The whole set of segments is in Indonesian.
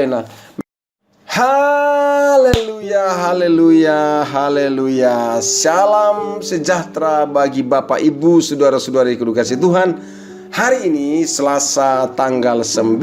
Magdalena. Haleluya, haleluya, haleluya. Salam sejahtera bagi Bapak, Ibu, saudara-saudari kekasih Tuhan. Hari ini Selasa tanggal 19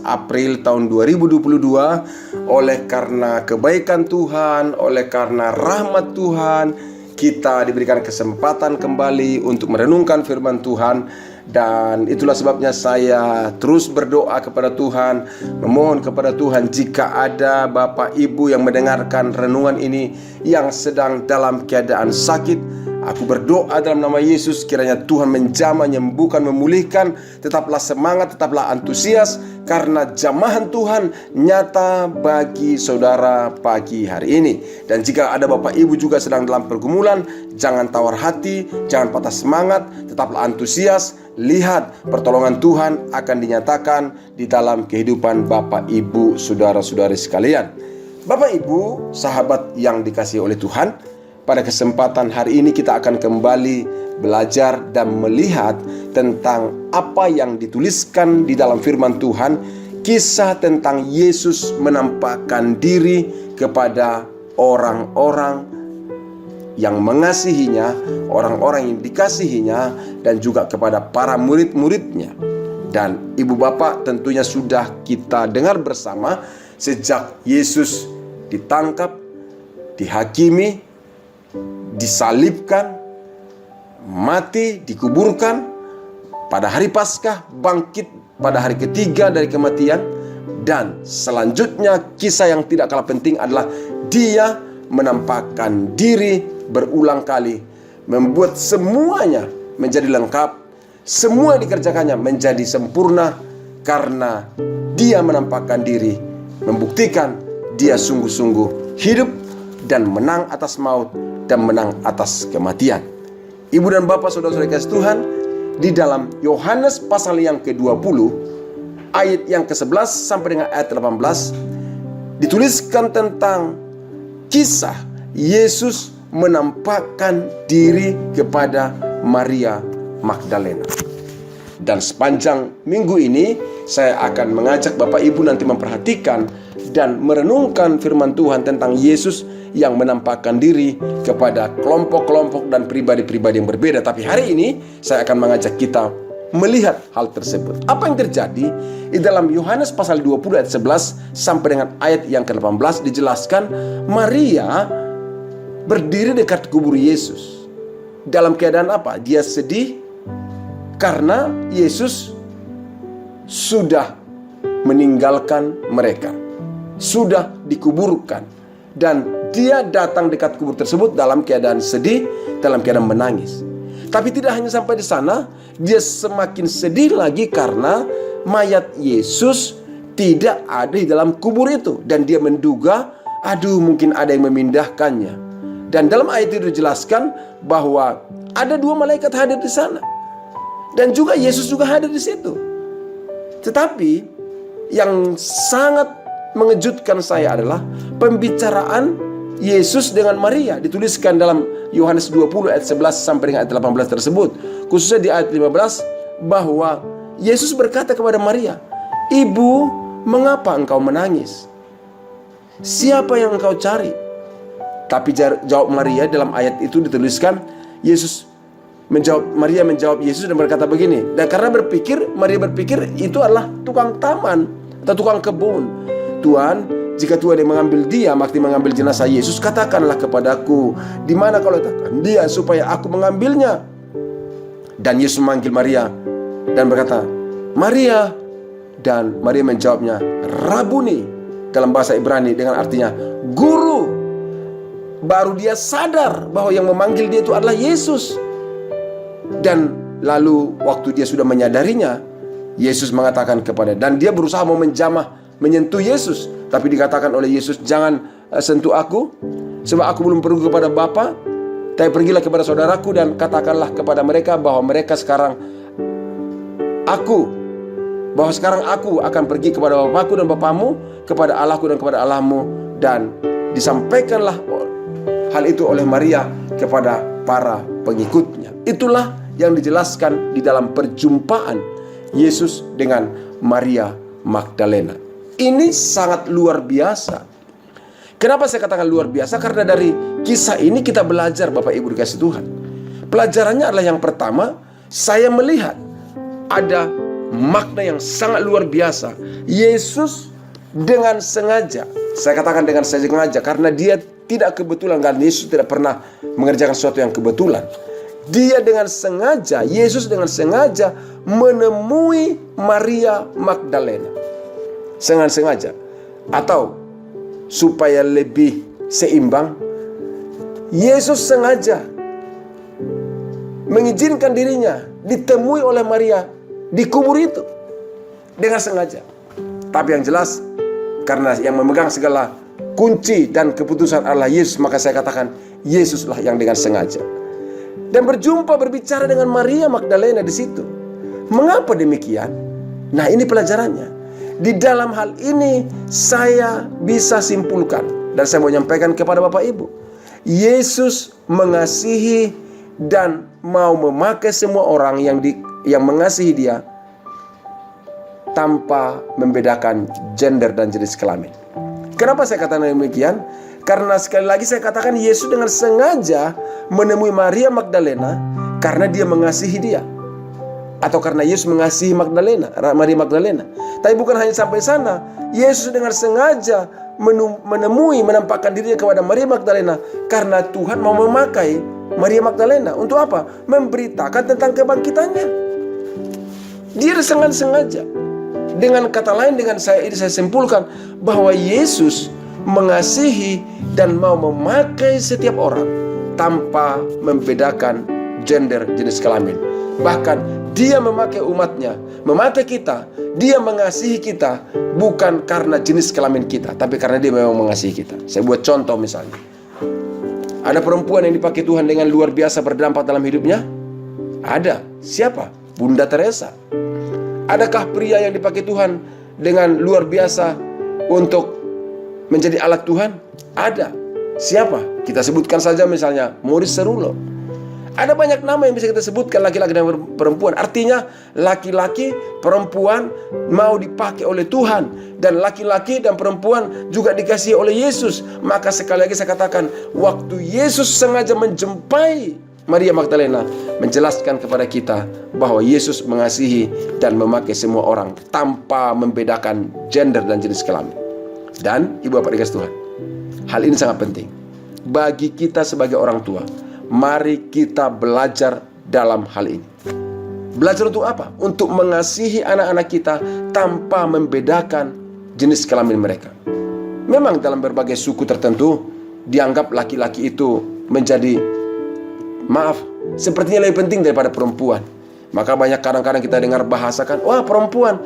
April tahun 2022. Oleh karena kebaikan Tuhan, oleh karena rahmat Tuhan, kita diberikan kesempatan kembali untuk merenungkan firman Tuhan. Dan itulah sebabnya saya terus berdoa kepada Tuhan, memohon kepada Tuhan, jika ada Bapak Ibu yang mendengarkan renungan ini yang sedang dalam keadaan sakit, aku berdoa dalam nama Yesus, kiranya Tuhan menjamah, menyembuhkan, memulihkan. Tetaplah semangat, tetaplah antusias, karena jamahan Tuhan nyata bagi saudara pagi hari ini. Dan jika ada Bapak Ibu juga sedang dalam pergumulan, jangan tawar hati, jangan patah semangat, tetaplah antusias. Lihat, pertolongan Tuhan akan dinyatakan di dalam kehidupan Bapak, Ibu, saudara-saudari sekalian. Bapak, Ibu, sahabat yang dikasihi oleh Tuhan, pada kesempatan hari ini kita akan kembali belajar dan melihat tentang apa yang dituliskan di dalam firman Tuhan. Kisah tentang Yesus menampakkan diri kepada orang-orang yang mengasihinya, orang-orang yang dikasihinya, dan juga kepada para murid-muridnya. Dan ibu bapak tentunya sudah kita dengar bersama sejak Yesus ditangkap, dihakimi, disalibkan, mati, dikuburkan, pada hari Paskah bangkit pada hari ketiga dari kematian. Dan selanjutnya kisah yang tidak kalah penting adalah dia menampakkan diri berulang kali, membuat semuanya menjadi lengkap, semua dikerjakannya menjadi sempurna, karena dia menampakkan diri, membuktikan dia sungguh-sungguh hidup dan menang atas maut dan menang atas kematian. Ibu dan bapak, saudara-saudara kasih Tuhan, di dalam Yohanes pasal yang ke-20 ayat yang ke-11 sampai dengan ayat 18 dituliskan tentang kisah Yesus menampakkan diri kepada Maria Magdalena. Dan sepanjang minggu ini saya akan mengajak Bapak Ibu nanti memperhatikan dan merenungkan firman Tuhan tentang Yesus yang menampakkan diri kepada kelompok-kelompok dan pribadi-pribadi yang berbeda. Tapi hari ini saya akan mengajak kita melihat hal tersebut. Apa yang terjadi di dalam Yohanes pasal 20 ayat 11 sampai dengan ayat yang ke-18 dijelaskan Maria berdiri dekat kubur Yesus. Dalam keadaan apa? Dia sedih karena Yesus sudah meninggalkan mereka, sudah dikuburkan. Dan dia datang dekat kubur tersebut dalam keadaan sedih, dalam keadaan menangis. Tapi tidak hanya sampai di sana, dia semakin sedih lagi karena mayat Yesus tidak ada di dalam kubur itu. Dan dia menduga, mungkin ada yang memindahkannya. Dan dalam ayat itu dijelaskan bahwa ada 2 malaikat hadir di sana. Dan juga Yesus juga hadir di situ. Tetapi yang sangat mengejutkan saya adalah pembicaraan Yesus dengan Maria. Dituliskan dalam Yohanes 20 ayat 11 sampai dengan ayat 18 tersebut. Khususnya di ayat 15 bahwa Yesus berkata kepada Maria, "Ibu, mengapa engkau menangis? Siapa yang engkau cari?" Tapi jawab Maria, dalam ayat itu dituliskan Maria menjawab Yesus dan berkata begini. Dan karena Maria berpikir itu adalah tukang taman atau tukang kebun. "Tuhan, jika Tuhan yang mengambil dia, maksudnya mengambil jenazah Yesus, katakanlah kepadaku di mana kau letakkan dia supaya aku mengambilnya." Dan Yesus memanggil Maria dan berkata, "Maria." Dan Maria menjawabnya, "Rabuni," dalam bahasa Ibrani dengan artinya guru. Baru dia sadar bahwa yang memanggil dia itu adalah Yesus. Dan lalu waktu dia sudah menyadarinya, Yesus mengatakan dan dia berusaha mau menyentuh Yesus. Tapi dikatakan oleh Yesus, "Jangan sentuh aku, sebab aku belum pergi kepada Bapa. Tapi pergilah kepada saudaraku dan katakanlah kepada mereka bahwa sekarang aku akan pergi kepada Bapakku dan Bapamu, kepada Allahku dan kepada Allahmu." Dan disampaikanlah hal itu oleh Maria kepada para pengikutnya. Itulah yang dijelaskan di dalam perjumpaan Yesus dengan Maria Magdalena. Ini sangat luar biasa. Kenapa saya katakan luar biasa? Karena dari kisah ini kita belajar, Bapak Ibu dikasih Tuhan. Pelajarannya adalah yang pertama, saya melihat ada makna yang sangat luar biasa. Yesus dengan sengaja, saya katakan dengan sengaja, karena dia tidak kebetulan, kan Yesus tidak pernah mengerjakan sesuatu yang kebetulan. Dia dengan sengaja, Yesus dengan sengaja menemui Maria Magdalena. Sengaja. Atau supaya lebih seimbang, Yesus sengaja mengizinkan dirinya ditemui oleh Maria di kubur itu dengan sengaja. Tapi yang jelas, karena yang memegang segala kunci dan keputusan adalah Yesus, maka saya katakan Yesuslah yang dengan sengaja. Dan berbicara dengan Maria Magdalena di situ. Mengapa demikian? Nah, ini pelajarannya. Di dalam hal ini saya bisa simpulkan, dan saya mau nyampaikan kepada Bapak Ibu, Yesus mengasihi dan mau memakai semua orang yang mengasihi Dia tanpa membedakan gender dan jenis kelamin. Kenapa saya katakan demikian? Karena sekali lagi saya katakan Yesus dengan sengaja menemui Maria Magdalena karena Dia mengasihi dia, atau karena Yesus mengasihi Maria Magdalena. Tapi bukan hanya sampai sana, Yesus dengan sengaja menampakkan dirinya kepada Maria Magdalena karena Tuhan mau memakai Maria Magdalena untuk apa? Memberitakan tentang kebangkitannya. Dia dengan sengaja. Dengan kata lain, saya simpulkan bahwa Yesus mengasihi dan mau memakai setiap orang tanpa membedakan gender, jenis kelamin. Bahkan Dia memakai umatnya, memakai kita. Dia mengasihi kita bukan karena jenis kelamin kita, tapi karena Dia memang mengasihi kita. Saya buat contoh misalnya. Ada perempuan yang dipakai Tuhan dengan luar biasa berdampak dalam hidupnya? Ada. Siapa? Bunda Teresa. Adakah pria yang dipakai Tuhan dengan luar biasa untuk menjadi alat Tuhan? Ada. Siapa? Kita sebutkan saja misalnya Maurice Cerullo. Ada banyak nama yang bisa kita sebutkan, laki-laki dan perempuan. Artinya laki-laki, perempuan mau dipakai oleh Tuhan, dan laki-laki dan perempuan juga dikasihi oleh Yesus. Maka sekali lagi saya katakan, waktu Yesus sengaja menjumpai Maria Magdalena, menjelaskan kepada kita bahwa Yesus mengasihi dan memakai semua orang tanpa membedakan gender dan jenis kelamin. Dan Ibu Bapak dikasih Tuhan, hal ini sangat penting bagi kita sebagai orang tua. Mari kita belajar dalam hal ini. Belajar untuk apa? Untuk mengasihi anak-anak kita tanpa membedakan jenis kelamin mereka. Memang dalam berbagai suku tertentu dianggap laki-laki itu menjadi, maaf, sepertinya lebih penting daripada perempuan. Maka banyak kadang-kadang kita dengar bahasakan, wah perempuan,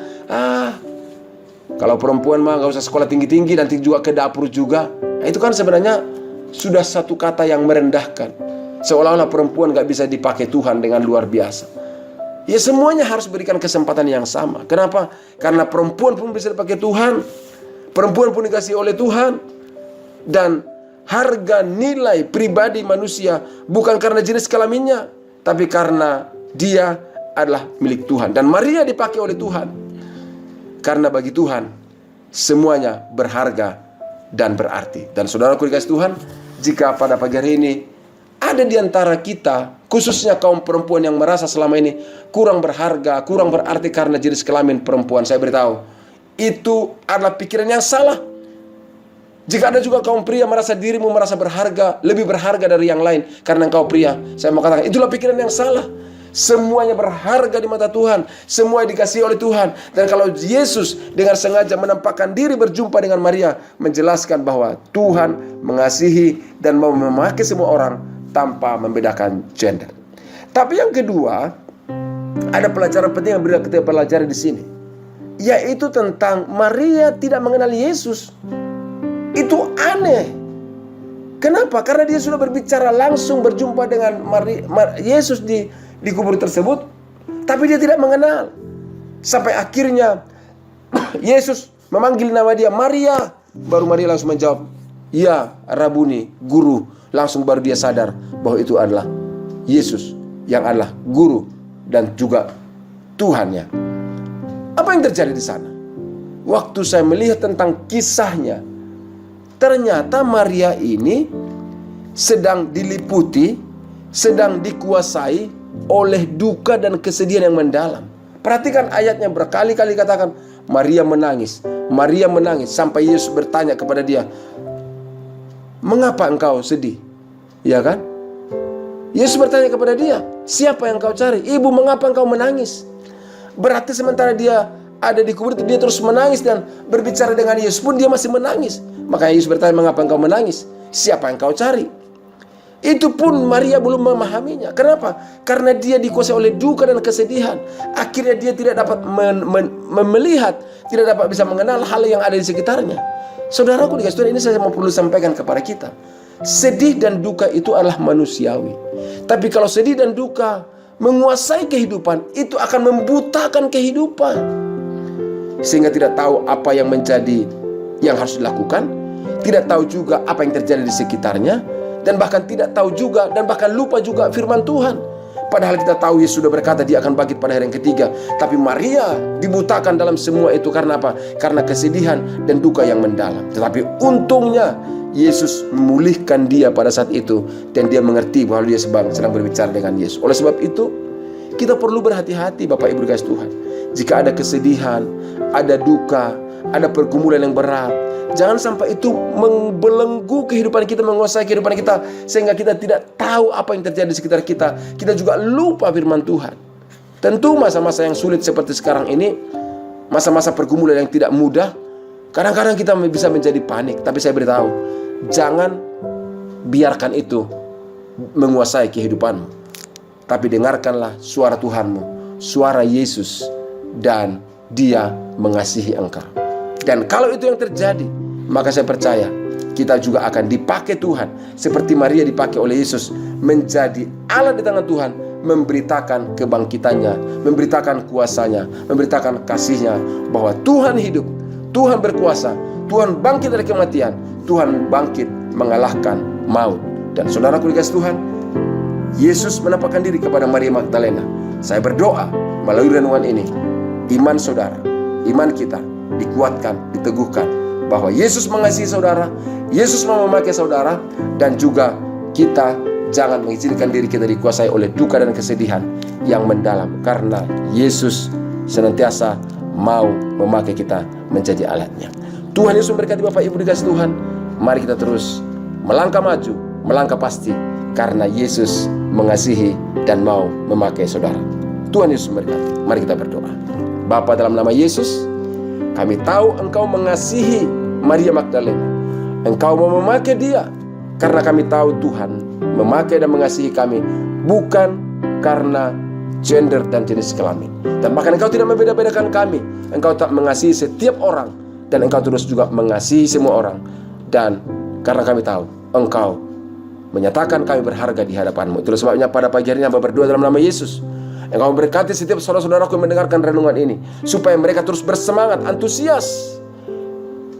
kalau perempuan mah gak usah sekolah tinggi-tinggi, nanti juga ke dapur juga. Nah, itu kan sebenarnya sudah satu kata yang merendahkan. Seolah-olah perempuan gak bisa dipakai Tuhan dengan luar biasa. Ya semuanya harus berikan kesempatan yang sama. Kenapa? Karena perempuan pun bisa dipakai Tuhan. Perempuan pun dikasih oleh Tuhan. Dan harga nilai pribadi manusia bukan karena jenis kelaminnya, tapi karena dia adalah milik Tuhan. Dan Maria dipakai oleh Tuhan karena bagi Tuhan semuanya berharga dan berarti. Dan saudaraku dikasih Tuhan, jika pada pagi hari ini ada di antara kita, khususnya kaum perempuan yang merasa selama ini kurang berharga, kurang berarti karena jenis kelamin perempuan, saya beritahu, itu adalah pikiran yang salah. Jika ada juga kaum pria merasa dirimu merasa berharga, lebih berharga dari yang lain karena engkau pria, saya mau katakan itulah pikiran yang salah. Semuanya berharga di mata Tuhan, semua dikasihi oleh Tuhan. Dan kalau Yesus dengan sengaja menampakkan diri berjumpa dengan Maria, menjelaskan bahwa Tuhan mengasihi dan mau memakai semua orang tanpa membedakan gender. Tapi yang kedua, ada pelajaran penting yang kita pelajari di sini, yaitu tentang Maria tidak mengenal Yesus. Itu aneh. Kenapa? Karena dia sudah berbicara langsung, berjumpa dengan Yesus di kubur tersebut, tapi dia tidak mengenal. Sampai akhirnya Yesus memanggil nama dia, Maria. Baru Maria langsung menjawab, ya Rabuni, guru. Langsung baru dia sadar bahwa itu adalah Yesus yang adalah guru dan juga Tuhannya. Apa yang terjadi di sana? waktu saya melihat tentang kisahnya, ternyata Maria ini sedang diliputi, sedang dikuasai oleh duka dan kesedihan yang mendalam. Perhatikan ayatnya, berkali-kali katakan Maria menangis, Maria menangis, sampai Yesus bertanya kepada dia, "Mengapa engkau sedih?" Ya kan? Yesus bertanya kepada dia, "Siapa yang kau cari?" "Ibu, mengapa engkau menangis?" Berarti sementara dia ada di kubur itu, dia terus menangis, dan berbicara dengan Yesus pun dia masih menangis. Maka Yesus bertanya, "Mengapa engkau menangis? Siapa yang kau cari?" Itu pun Maria belum memahaminya. Kenapa? Karena dia dikuasai oleh duka dan kesedihan. Akhirnya dia tidak dapat melihat, tidak dapat bisa mengenal hal yang ada di sekitarnya. Saudaraku dikasih Tuhan, ini saya mau perlu sampaikan kepada kita. Sedih dan duka itu adalah manusiawi. Tapi kalau sedih dan duka menguasai kehidupan, itu akan membutakan kehidupan. Sehingga tidak tahu apa yang menjadi yang harus dilakukan, tidak tahu juga apa yang terjadi di sekitarnya, dan bahkan tidak tahu juga dan bahkan lupa juga firman Tuhan. Padahal kita tahu Yesus sudah berkata dia akan bangkit pada hari yang ketiga. Tapi Maria dibutakan dalam semua itu karena apa? Karena kesedihan dan duka yang mendalam. Tetapi untungnya Yesus memulihkan dia pada saat itu, dan dia mengerti bahwa dia sedang berbicara dengan Yesus. Oleh sebab itu kita perlu berhati-hati Bapak Ibu dikasih Tuhan. Jika ada kesedihan, ada duka, ada pergumulan yang berat, jangan sampai itu membelenggu kehidupan kita, menguasai kehidupan kita, sehingga kita tidak tahu apa yang terjadi di sekitar kita. Kita juga lupa firman Tuhan. Tentu masa-masa yang sulit seperti sekarang ini, masa-masa pergumulan yang tidak mudah, kadang-kadang kita bisa menjadi panik. Tapi saya beritahu, jangan biarkan itu menguasai kehidupanmu. Tapi dengarkanlah suara Tuhanmu, suara Yesus, dan Dia mengasihi engkau. Dan kalau itu yang terjadi, maka saya percaya kita juga akan dipakai Tuhan seperti Maria dipakai oleh Yesus, menjadi alat di tangan Tuhan, memberitakan kebangkitannya, memberitakan kuasanya, memberitakan kasihnya, bahwa Tuhan hidup, Tuhan berkuasa, Tuhan bangkit dari kematian, Tuhan bangkit mengalahkan maut. Dan saudaraku dikasih Tuhan, Yesus menampakkan diri kepada Maria Magdalena. Saya berdoa melalui renungan ini, iman saudara, iman kita dikuatkan, diteguhkan, bahwa Yesus mengasihi saudara, Yesus mau memakai saudara, dan juga kita jangan mengizinkan diri kita dikuasai oleh duka dan kesedihan yang mendalam, karena Yesus senantiasa mau memakai kita menjadi alatnya. Tuhan Yesus memberkati Bapak Ibu dikasih Tuhan. Mari kita terus melangkah maju, melangkah pasti, karena Yesus mengasihi dan mau memakai saudara. Tuhan Yesus memberkati. Mari kita berdoa. Bapa, dalam nama Yesus, kami tahu Engkau mengasihi Maria Magdalena. Engkau mau memakai dia, karena kami tahu Tuhan memakai dan mengasihi kami bukan karena gender dan jenis kelamin. Dan bahkan Engkau tidak membeda-bedakan kami. Engkau tak mengasihi setiap orang, dan Engkau terus juga mengasihi semua orang. Dan karena kami tahu Engkau menyatakan kami berharga di hadapan-Mu. Itulah sebabnya pada pagi hari ini hamba berdoa dalam nama Yesus, Engkau memberkati setiap saudara-saudaraku yang mendengarkan renungan ini, supaya mereka terus bersemangat, antusias,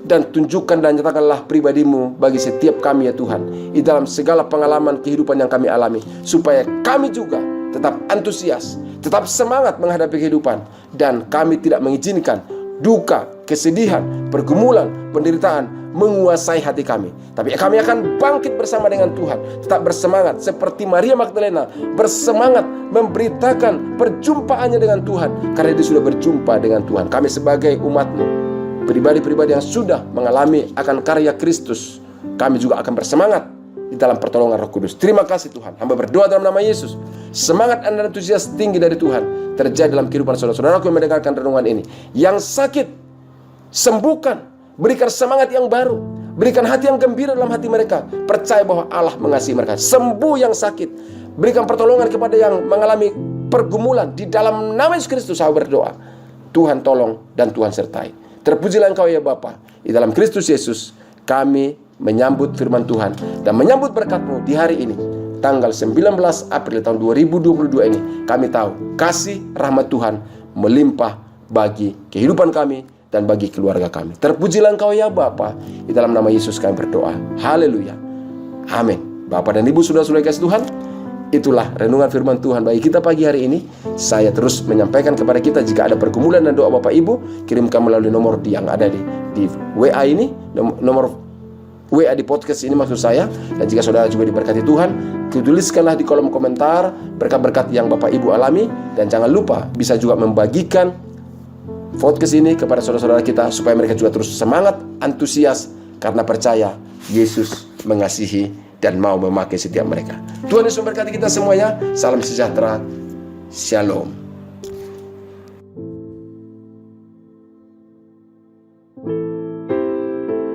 dan tunjukkan dan nyatakanlah pribadi-Mu bagi setiap kami ya Tuhan, di dalam segala pengalaman kehidupan yang kami alami, supaya kami juga tetap antusias, tetap semangat menghadapi kehidupan, dan kami tidak mengizinkan duka, kesedihan, pergumulan, penderitaan menguasai hati kami. Tapi kami akan bangkit bersama dengan Tuhan, tetap bersemangat seperti Maria Magdalena, bersemangat memberitakan perjumpaannya dengan Tuhan, karena dia sudah berjumpa dengan Tuhan. Kami sebagai umat-Mu, pribadi-pribadi yang sudah mengalami akan karya Kristus, kami juga akan bersemangat di dalam pertolongan Roh Kudus. Terima kasih Tuhan. Hamba berdoa dalam nama Yesus, semangat dan antusias tinggi dari Tuhan terjadi dalam kehidupan saudara-saudaraku yang mendengarkan renungan ini. Yang sakit, sembuhkan. Berikan semangat yang baru, berikan hati yang gembira dalam hati mereka, percaya bahwa Allah mengasihi mereka. Sembuh yang sakit, berikan pertolongan kepada yang mengalami pergumulan. Di dalam nama Yesus Kristus saya berdoa, Tuhan tolong dan Tuhan sertai. Terpujilah Engkau ya Bapa. Di dalam Kristus Yesus kami menyambut firman Tuhan dan menyambut berkat-Mu di hari ini, tanggal 19 April tahun 2022 ini. Kami tahu kasih rahmat Tuhan melimpah bagi kehidupan kami dan bagi keluarga kami. Terpujilah Engkau ya Bapa. Di dalam nama Yesus kami berdoa. Haleluya. Amin. Bapak dan Ibu, saudara-saudara kasih Tuhan, Itulah renungan firman Tuhan bagi kita pagi hari ini. Saya terus menyampaikan kepada kita, jika ada pergumulan dan doa Bapak Ibu, kirimkan melalui nomor yang ada di WA ini, nomor WA di podcast ini maksud saya. Dan jika saudara juga diberkati Tuhan, tuliskanlah di kolom komentar berkat-berkat yang Bapak Ibu alami. Dan jangan lupa bisa juga membagikan podcast ini kepada saudara-saudara kita, supaya mereka juga terus semangat, antusias, karena percaya Yesus mengasihi dan mau memakai setiap mereka. Tuhan Yesus memberkati kita semua ya. Salam sejahtera. Shalom.